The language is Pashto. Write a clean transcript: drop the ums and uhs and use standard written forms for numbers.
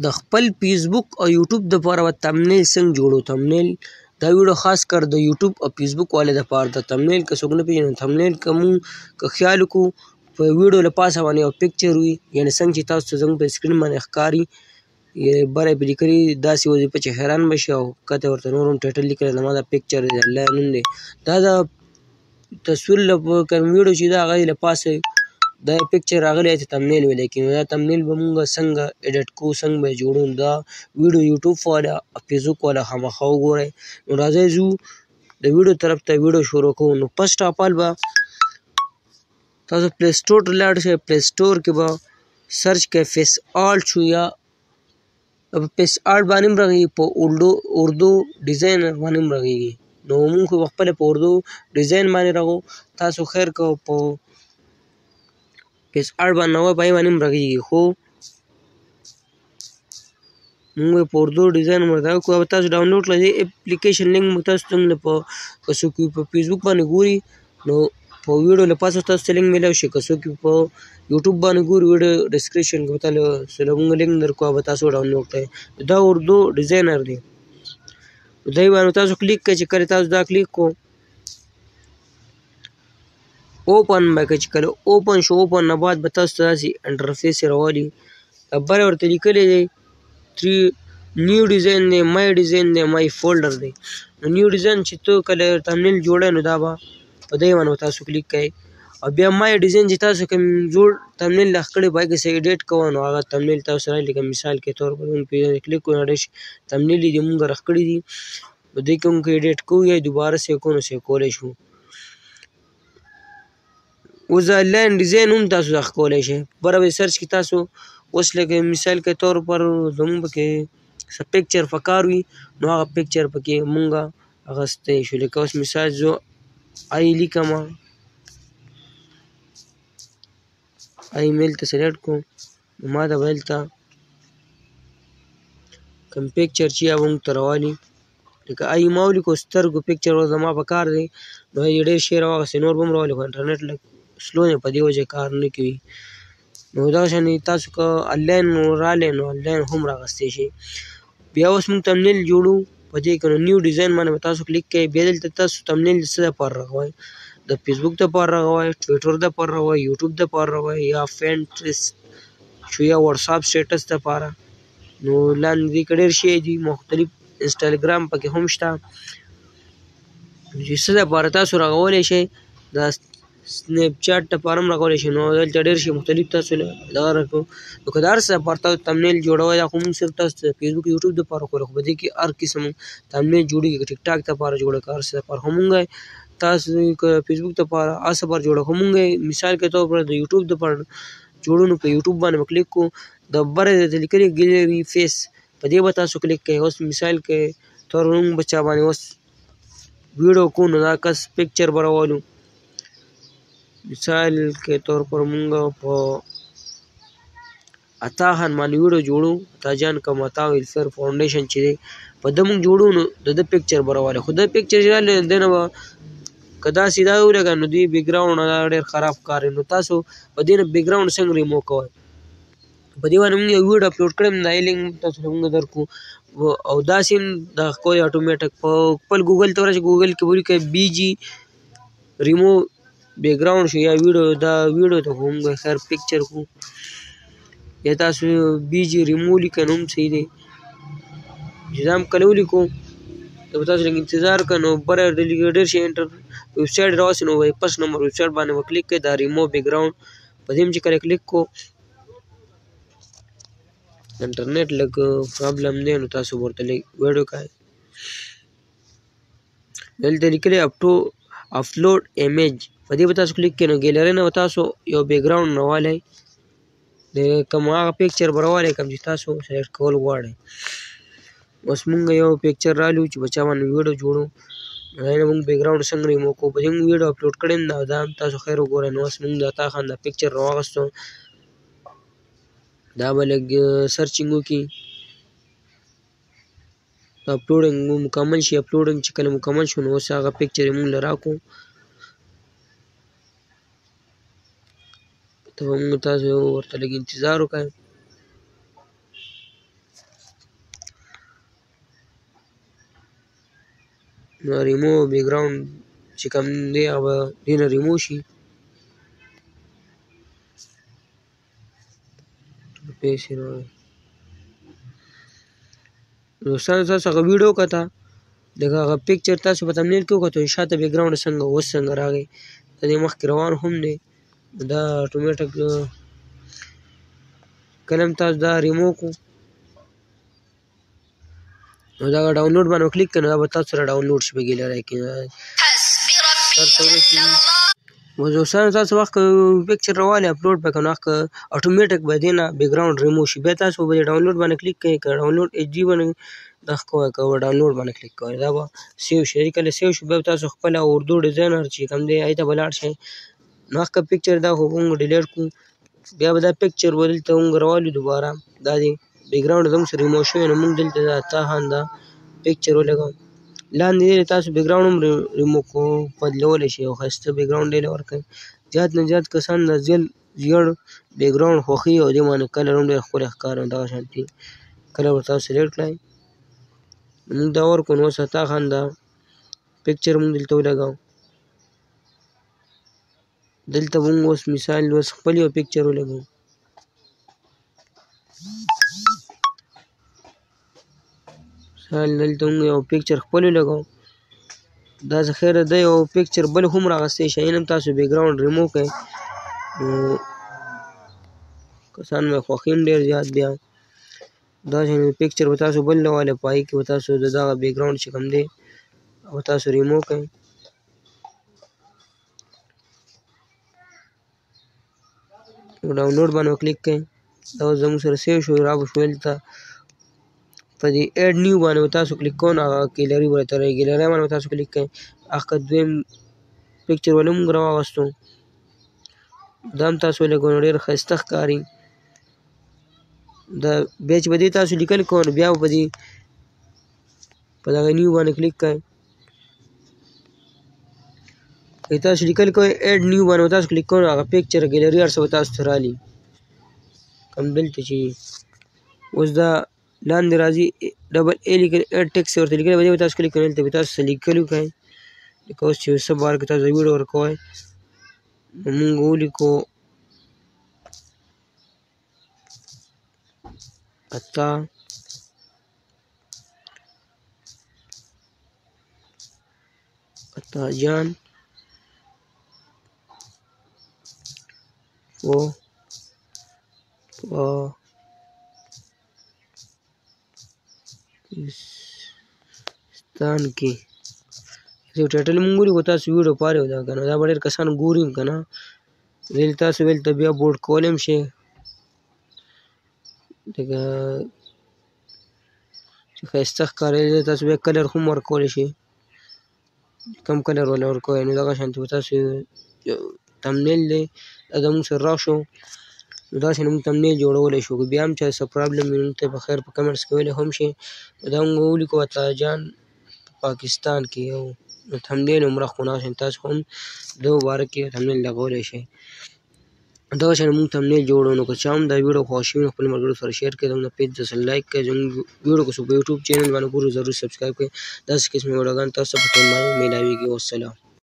د خپل فیسبوک او یوټیوب دپاره به تمنیل څنګه جوړو. تمنیل دا ویډیو خاص کر د یوټیوب او فیسبوک والے دپاره د تمنیل که څوک نه پېژني تمنیل که مونږ که خیال وکړو په ویډیو له پاسه باندې یو پکچر وي یعنې څنګه چې تاسو ته زموږ په سکرین باندې ښکاري بره یې پرې لیکلي داسې وظیفه چې حیران به شي او کته ورته نور هم ټایټل لیکلی زما دا پکچر دی د الله نوم دی دا د تصویر کوم ویډیو چې ده هغه یې له پاسه دا پکچر راغلی دی تمنیل ویلی کېږي. دا تمنیل به مونږ څنګه ایډیټ کوو څنګه به یې جوړو دا ویډیو یوټیوب والا او فیسبوک والا خامخا وګورئ. نو راځئ ځو د ویډیو طرف ته ویډیو شروع کوو. نو فرسټ اف آل به تاسو پلی سټور ته لاړ شئ. پلی سټور کې به سرچ کوئ فیس آرټ شو یا په فیس آرټ باندې هم رغېږي په اردو ډیزاین باندې هم رغېږي. نو مونږ خو پخپله په اردو ډیزاین باندې رغو تاسو خیر که په فیس آرټ باندې نه وای په هغې باندې هم رغېږي خو مونږ په اردو ډیزاین ورته کوو. به تاسو ډاونلوډ کړئ دې اپلیکیشن لینک مو تاسو ته که څوک په فیسبوک باندې ګوري نو په ویډیو له پاسه تاسو ته لینک میلاو شي. که څوک په یوټیوب باندې ګوري ویډیو ډسکریپشن کې به تاسو مونږ لینک درکوو به تاسو ډاونلوډ کړئ. دا اردو ډیزاینر دی. دی باندې تاسو کلیک کړئ چې کله تاسو دا کلیک کړو اوپن به کړئ چې کله اوپن شو اوپن نه بعد به تاسو ته داسې انټرفیس یې راولي بره ورته لیکلی دی نیو ډیزاین دی مای ډیزاین دی مای فولډر دی. نو نیو ډیزاین چې ته کله تمنیل جوړی نو دا به په دې باندې تاسو کلیک کوئ او بیا مای ډیزاین چې تاسو کوم جوړ تمنیل لغ کړی په هغې کې څه ایډیټ کوه نو هغه تمنیل تاسو راځي لکه مثال کې طور پر مونږ پرې کلیک کوو نو تمنیل یې مونږ رغ کړي دي په دې کې مونږ ایډیټ کوو یا دوباره سیو کوو نو سیو کولی شو. اوس دا لاین ډیزاین هم تاسو دغه کولی شئ. بره به سرچ کې تاسو اوس لکه مثال کې طور پر زمونږ پکې څه پکچر پکار وي نو هغه پکچر پکې مونږ اخیستی شو. لکه اوس مثال زه آی لیکمه آی میل ته سلیکټ کړو نو ما ته به دلته کوم پکچر چې هغه مونږ ته راولي لکه آی ما ولیکو سترګو پکچر اوس زما په کار دی نو یې ډېر شی راواخیستی نور به هم راولي خو انټرنیټ لږ سلو دی په دې وجه کار نه کوي. نو دغه شانې تاسو که انلاین مو رالی نو انلاین هم رااخیستی شئ. بیا اوس مونږ تمنیل جوړو په دې کې نو نیو ډیزاین باندې به تاسو کلیک کوئ. بیا دلته تاسو تمنیل د څه دپاره رغوئ د فیسبوک دپاره رغوئ ټویټر دپاره رغوئ یوټیوب دپاره رغوئ یا پینټرسټ شو یا وټساپ سټیټس دپاره. نو لاندې دې کې ډېر شی دي مختلف انسټاګرام پکې هم شته چې څه دپاره تاسو رغولی شئ دا سنیپ چاټ دپاره هم رغولی شئ. نو دلته ډېر شي مختلف تاسو دغه راکړو نو که د هر څه دپاره تاسو تمنیل جوړوئ دا خو مونږ صرف تاسو ته فیسبوک یوټیوب دپاره کولی خو په دې کې هر قسم تمنیل جوړېږي که ټیک ټاک دپاره جوړوئ که هر څه دپاره خو مونږ تاسو که فیسبوک دپاره هر څه دپاره جوړوئ خو مونږ مثال کې طور پر د یوټیوب دپاره جوړو نو په یوټیوب باندې به کلیک کوو د بره درته لیکلي ګیلري فیس په دې به تاسو کلیک کوئ. اوس مثال کې طور مونږ به چا باندې اوس ویډیو کوو نو دا کس پکچر به راولو مثال کې طور پر مونږ په عطا خان باندې ویډیو جوړو عطا جان کوم عطا ویلفیر فاونډیشن چې دی په ده مونږ جوړو نو د ده پکچر به راولي خو ده پکچر چې رالی دی نه به که داسې دا ولګه نو دې بیکګراونډ ډېر خراب ښکاري. نو تاسو په دې نه بیکګراونډ څنګه ریموو کوئ په دې باندې مونږ یو ویډیو اپلوډ کړی یم د هغې لینک تاسو ته مونږ درکړو او داسې هم دغه کوئ اټومیټک په خپل ګوګل ته ورشئ ګوګل کې به ولیکئ بي جي ریموو بیکګراونډ شو یا ویډیو دا ویډیو ته خو مونږ خیر پکچر کوو یا تاسو بي جي ریموو لیکئ نو هم صحیح دی چې دا هم کله ولیکو ته به تاسو لږ انتظار کوئ نو بره ډېر شي ویب سایټ راوسي نو فرسټ نمبر ویب سایټ باندې به کلیک کوئ دا ریموو بیکګراونډ په دې هم چې کله کلیک کړو انټرنیټ لږ پرابلم دی نو تاسو ورته لږ ویډ وکړئ. دلته لیکلی اپلوډ ایمیج په دې به تاسو کلیک کړئ نو ګیلرۍ نه به تاسو یو بیکګراونډ راوالی د کوم هغه پکچر به راوالی کوم چې تاسو سلیکټ کول غواړئ. اوس مونږ یو پکچر رالو چې په چا باندې ویډیو جوړو نو هغې نه مونږ بیکګراونډ څنګه ریموو کوو په دې مونږ ویډیو اپلوډ کړی یم دا هم تاسو خیر وګورئ. نو اوس مونږ د عطا خان دا پکچر راواخیستو دا به لږ سرچینګ وکړي اپلوډینګ مکمل شي. اپلوډینګ چې کله مکمل شو نو اوس هغه پکچر یې مونږ له راکړو ته به مونږ تاسو ورته لږ انتظار وکړئ. نو ریمو بیک ګراوند چې کوم دی هغه به دې نه ریمو شي. پیسې راوړي دوستانو تاسو هغه ویډیو کته دغه هغه پکچر تاسو په تمنیل کې وکتو شاته بیک ګراوند څنګه اوس څنګه راغی د دې مخکې روان هم دی دا اتومیټک کلم تاسو دا ریمو کو نو دا ډاونلوډ باندې کلیک کړئ دا به تاسو سره ډاونلوډ شي په ګیلري کې. دوستانو تاسو وخت پکچر راوالی اپلوډ به کړو نو اتومیټک به دې نه بیک ګراوند ریمو شي. بیا تاسو به ډاونلوډ باندې کلیک کړئ که ډاونلوډ ایچ ډي باندې دا کوئ که ډاونلوډ باندې کلیک کوئ دا به سیو شي. کله سیو شو بیا تاسو خپله اردو ډیزاینر چې کوم دی هغې ته به لاړ شئ نو هغه پکچر دا خو مونږ ډیلیټ کړو بیا به دا پکچر به دلته مونږ راولو دوباره دا دی بیک ګراوند زموږ سره ریمو شوی نو مونږ دلته دا تاهان دا پکچر ولګوو لاندې تاسو بیک ګراوند هم ریمو کو بدلولی شئ او ښایسته بیک ګراوند ډېر ورکوئ. زیات نه زیات کسان د زیړ بیک ګراوند خوښوي او دې باندې کلر هم ډېر ښکلی ښکاري دغه شانتي کلر به تاسو سلیکټ کړئ مونږ دا ورکړو نو اوس تاخان دا پکچر مونږ دلته ولګوو دلته مونږ اوس مثال اوس خپل یو پکچر ولګوو مثال دلته مونږ یو پکچر خپل ولګوو دا څه خیره ده یو پکچر بل هم راغستی شي هم تاسو بیک ګراوند ریمو کړئ نو کسان مې خوښي هم ډېر زیات بیا داسې پکچر به تاسو بل راوالی په هغې کې به تاسو د دغه بیک ګراوند چې کوم دی هغه تاسو ریمو کړئ ډاونلوډ باندې کلیک کړئ دا اوس زموږ سره سیو شو را به شو دلته په دې ایډ نیو باندې به تاسو کلیک کوئ نو هغه ګیلري به درته راځي ګیلرۍ باندې به تاسو کلیک کړئ هغه دویم پکچر ولې مونږ راواغستو دا هم تاسو ولګوئ نو ډېر ښایسته ښکاري دا بیا چې به دې تاسو لیکل کوئ نو بیا به په دې په دغه نیو باندې کلیک کړئ که تاسو لیکل کوئ ایډ نیو باندې به تاسو کلیک کوئ نو هغه پکچر ګیلري هر څه به تاسو ته رالي کوم دلته چې اوس دا لاندې راځي ډبل ای لیکل ایډ ټیکس ورته لیکلی به دې به تاسو کلیک کوئ دلته به تاسو څه لیکل وکړئ لکه اوس چې څه بار کې تاسو ویډیو ورکوئ نو مونږ ولیکو عطا جان په پاکستان کې یو ټایټل مونږ ولیکو تاسو ویډیو پاره ودا که نه دا به ډېر کسان ګوري هم که نه دلته تاسو دلته بیا بوډ کولی هم شئ لکه چې ښایسته ښکاري تاسو بیا کلر هم ورکولی شئ کم کلر ولا ورکوئ نو دغه شانتې به تاسو تمنیل دی دا زموږ سره راشو نو داسې نه مونږ تمنیل جوړولی شو که بیا هم چا څه پرابلم وي نو ته په خیر په کمنټس کې ویلی هم شي دا مونږ ولیکو عطا جان پاکستان کې یو تمنیل هم راښکو نو هغه شان تاسو هم د مبارک کې تمنیل لګولی شئ دغه شان مونږ تمنیل جوړو نو که چا هم دا ویډیو خوښ شوي نو خپلو ملګرو سره شیر کړئ زموږ پیج ته لایک کړئ زموږ ویډیو که څوک په یوټیوب چینل باندې ګوري ضرور سبسکرایب کړئ داسې قسمې ویډیوګانې تاسو ته په ټایم باندې میلاویږي والسلام.